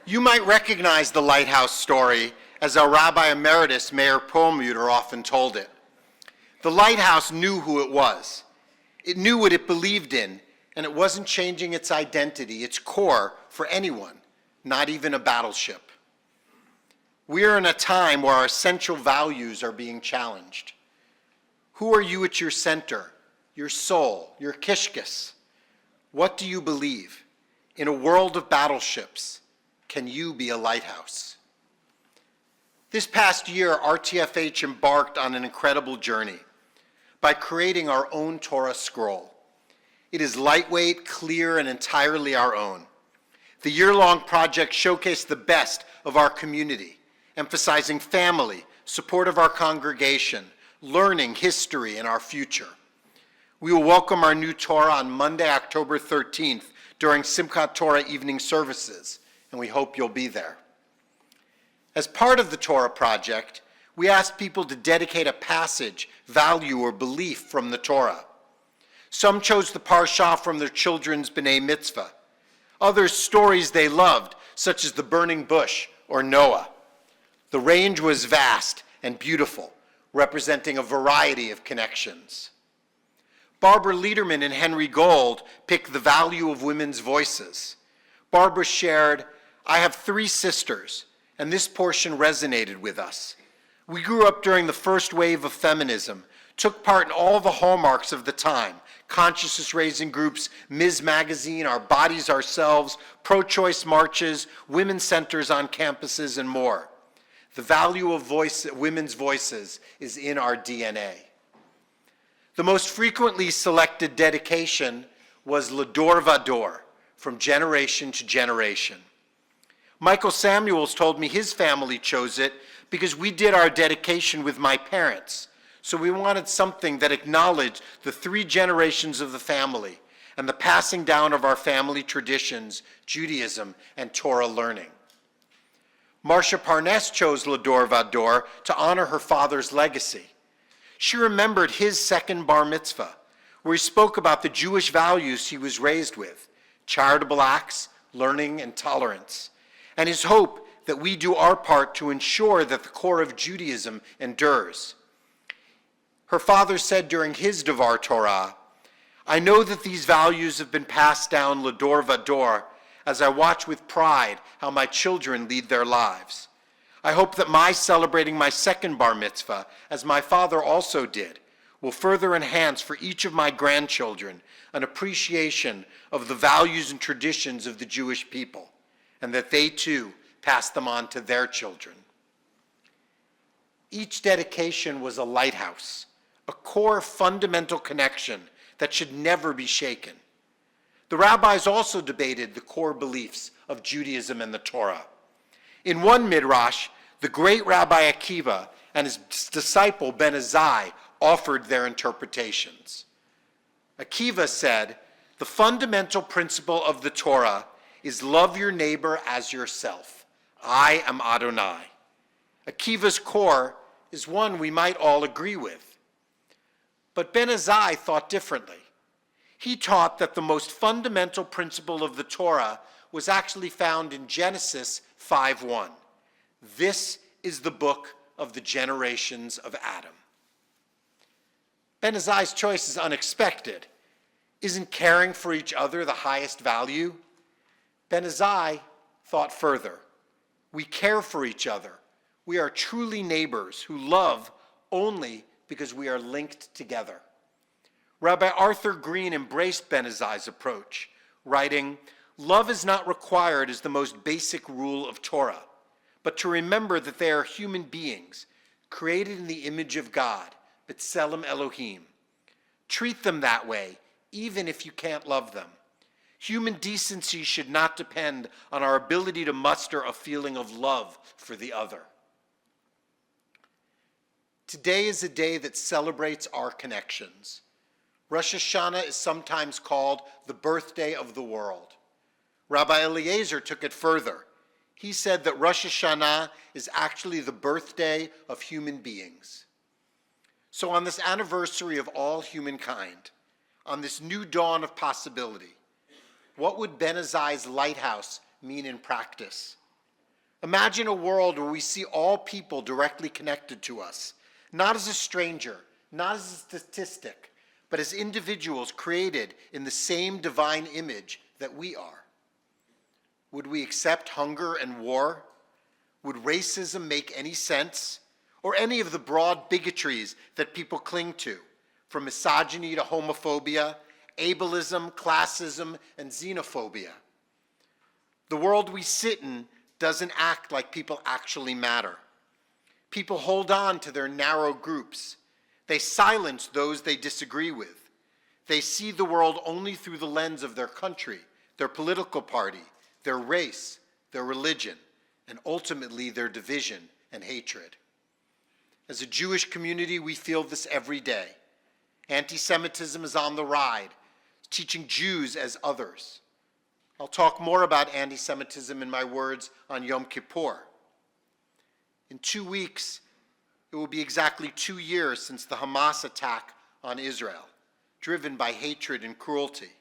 You might recognize the lighthouse story as our Rabbi Emeritus, Mayor Perlmutter, often told it. The lighthouse knew who it was. It knew what it believed in, and it wasn't changing its identity, its core, for anyone, not even a battleship. We are in a time where our central values are being challenged. Who are you at your center, your soul, your kishkis? What do you believe? In a world of battleships, can you be a lighthouse? This past year, RTFH embarked on an incredible journey by creating our own Torah scroll. It is lightweight, clear, and entirely our own. The year-long project showcased the best of our community, emphasizing family, support of our congregation, learning, history, and our future. We will welcome our new Torah on Monday, October 13th, during Simchat Torah evening services, and we hope you'll be there. As part of the Torah project, we asked people to dedicate a passage, value, or belief from the Torah. Some chose the parsha from their children's B'nai Mitzvah. Others, stories they loved, such as the burning bush or Noah. The range was vast and beautiful, representing a variety of connections. Barbara Liederman and Henry Gold picked the value of women's voices. Barbara shared, "I have 3 sisters, and this portion resonated with us. We grew up during the first wave of feminism, took part in all the hallmarks of the time, consciousness-raising groups, Ms. Magazine, Our Bodies Ourselves, pro-choice marches, women's centers on campuses, and more. The value of women's voices is in our DNA." The most frequently selected dedication was L'Dor Vador, from generation to generation. Michael Samuels told me his family chose it because we did our dedication with my parents, so we wanted something that acknowledged the 3 generations of the family and the passing down of our family traditions, Judaism, and Torah learning. Marcia Parness chose L'Dor Vador to honor her father's legacy. She remembered his second bar mitzvah, where he spoke about the Jewish values he was raised with, charitable acts, learning, and tolerance, and his hope that we do our part to ensure that the core of Judaism endures. Her father said during his Devar Torah, "I know that these values have been passed down L'Dor Vador as I watch with pride how my children lead their lives. I hope that my celebrating my second bar mitzvah, as my father also did, will further enhance for each of my grandchildren an appreciation of the values and traditions of the Jewish people, and that they too pass them on to their children." Each dedication was a lighthouse, a core fundamental connection that should never be shaken. The rabbis also debated the core beliefs of Judaism and the Torah. In one midrash, the great Rabbi Akiva and his disciple Ben Azai offered their interpretations. Akiva said, "The fundamental principle of the Torah is love your neighbor as yourself. I am Adonai." Akiva's core is one we might all agree with. But Ben Azai thought differently. He taught that the most fundamental principle of the Torah was actually found in Genesis 5:1. This is the book of the generations of Adam. Ben Azai's choice is unexpected. Isn't caring for each other the highest value? Ben Azai thought further. We care for each other. We are truly neighbors who love only because we are linked together. Rabbi Arthur Green embraced Ben Azai's approach, writing, "Love is not required as the most basic rule of Torah, but to remember that they are human beings, created in the image of God, B'Tselem Elohim. Treat them that way, even if you can't love them. Human decency should not depend on our ability to muster a feeling of love for the other." Today is a day that celebrates our connections. Rosh Hashanah is sometimes called the birthday of the world. Rabbi Eliezer took it further. He said that Rosh Hashanah is actually the birthday of human beings. So on this anniversary of all humankind, on this new dawn of possibility, what would Ben Azai's lighthouse mean in practice? Imagine a world where we see all people directly connected to us, not as a stranger, not as a statistic, but as individuals created in the same divine image that we are. Would we accept hunger and war? Would racism make any sense? Or any of the broad bigotries that people cling to, from misogyny to homophobia, ableism, classism, and xenophobia? The world we sit in doesn't act like people actually matter. People hold on to their narrow groups. They silence those they disagree with. They see the world only through the lens of their country, their political party, their race, their religion, and ultimately their division and hatred. As a Jewish community, we feel this every day. Anti-Semitism is on the rise, teaching Jews as others. I'll talk more about anti-Semitism in my words on Yom Kippur. In 2 weeks, it will be exactly 2 years since the Hamas attack on Israel, driven by hatred and cruelty.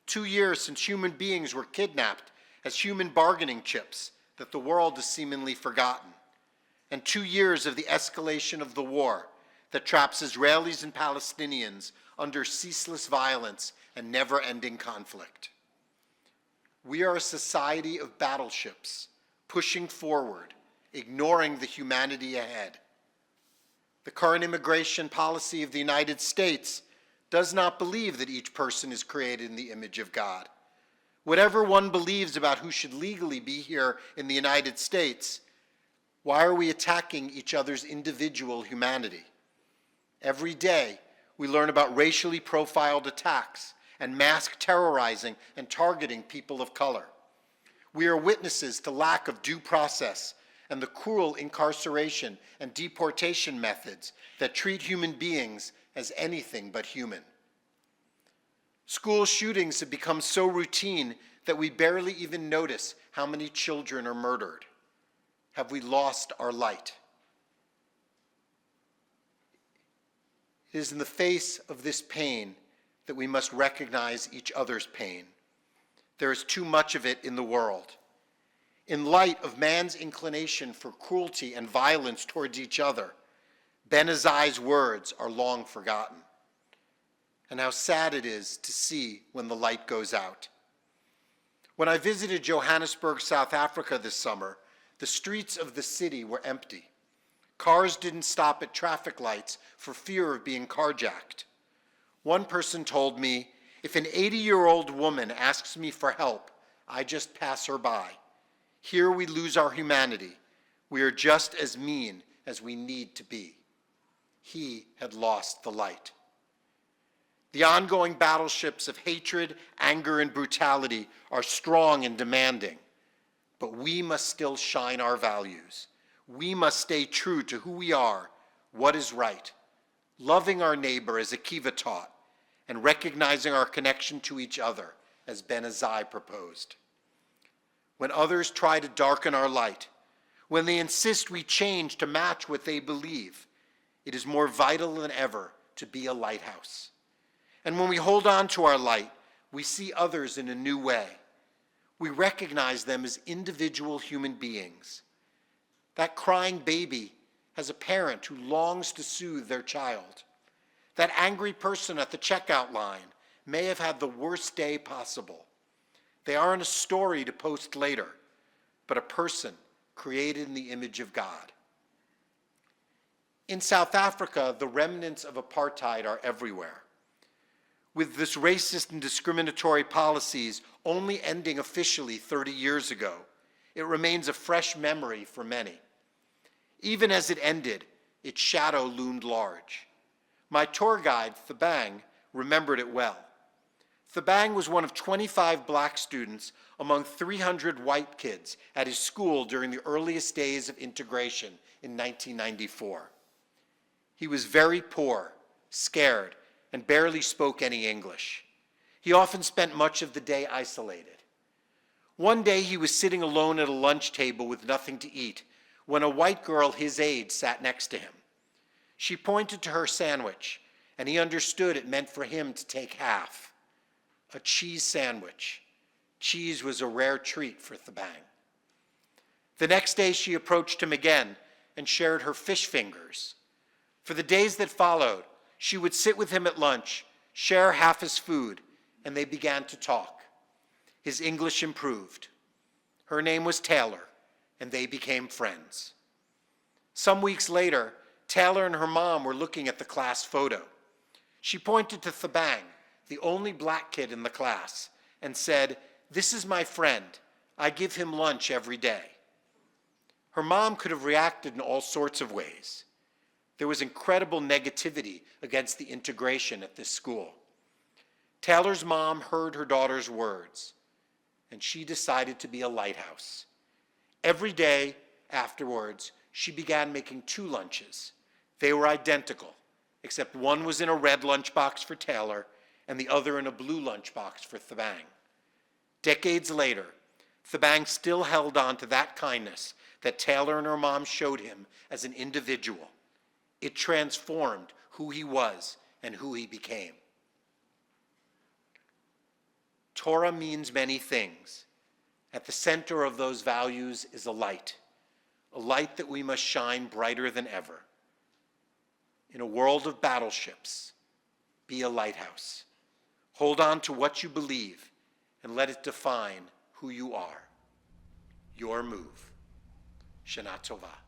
2 years since human beings were kidnapped as human bargaining chips that the world has seemingly forgotten. And 2 years of the escalation of the war that traps Israelis and Palestinians under ceaseless violence and never-ending conflict. We are a society of battleships, pushing forward, ignoring the humanity ahead. The current immigration policy of the United States does not believe that each person is created in the image of God. Whatever one believes about who should legally be here in the United States, why are we attacking each other's individual humanity? Every day, we learn about racially profiled attacks and mass terrorizing and targeting people of color. We are witnesses to lack of due process and the cruel incarceration and deportation methods that treat human beings as anything but human. School shootings have become so routine that we barely even notice how many children are murdered. Have we lost our light? It is in the face of this pain that we must recognize each other's pain. There is too much of it in the world. In light of man's inclination for cruelty and violence towards each other, Ben Azai's words are long forgotten. And how sad it is to see when the light goes out. When I visited Johannesburg, South Africa this summer, the streets of the city were empty. Cars didn't stop at traffic lights for fear of being carjacked. One person told me, if an 80-year-old woman asks me for help, I just pass her by. Here we lose our humanity. We are just as mean as we need to be. He had lost the light. The ongoing battleships of hatred, anger, and brutality are strong and demanding, but we must still shine our values. We must stay true to who we are, what is right, loving our neighbor as Akiva taught, and recognizing our connection to each other as Ben Azai proposed. When others try to darken our light, when they insist we change to match what they believe, it is more vital than ever to be a lighthouse. And when we hold on to our light, we see others in a new way. We recognize them as individual human beings. That crying baby has a parent who longs to soothe their child. That angry person at the checkout line may have had the worst day possible. They aren't a story to post later, but a person created in the image of God. In South Africa, the remnants of apartheid are everywhere. With this racist and discriminatory policies only ending officially 30 years ago, it remains a fresh memory for many. Even as it ended, its shadow loomed large. My tour guide, Thabang, remembered it well. Thabang was one of 25 black students among 300 white kids at his school during the earliest days of integration in 1994. He was very poor, scared, and barely spoke any English. He often spent much of the day isolated. One day he was sitting alone at a lunch table with nothing to eat when a white girl his age sat next to him. She pointed to her sandwich, and he understood it meant for him to take half. A cheese sandwich. Cheese was a rare treat for Thabang. The next day she approached him again and shared her fish fingers. For the days that followed, she would sit with him at lunch, share half his food, and they began to talk. His English improved. Her name was Taylor, and they became friends. Some weeks later, Taylor and her mom were looking at the class photo. She pointed to Thabang, the only black kid in the class, and said, "This is my friend. I give him lunch every day." Her mom could have reacted in all sorts of ways. There was incredible negativity against the integration at this school. Taylor's mom heard her daughter's words, and she decided to be a lighthouse. Every day afterwards, she began making 2 lunches. They were identical, except one was in a red lunchbox for Taylor and the other in a blue lunchbox for Thabang. Decades later, Thabang still held on to that kindness that Taylor and her mom showed him as an individual. It transformed who he was and who he became. Torah means many things. At the center of those values is a light that we must shine brighter than ever. In a world of battleships, be a lighthouse. Hold on to what you believe and let it define who you are. Your move. Shana Tova.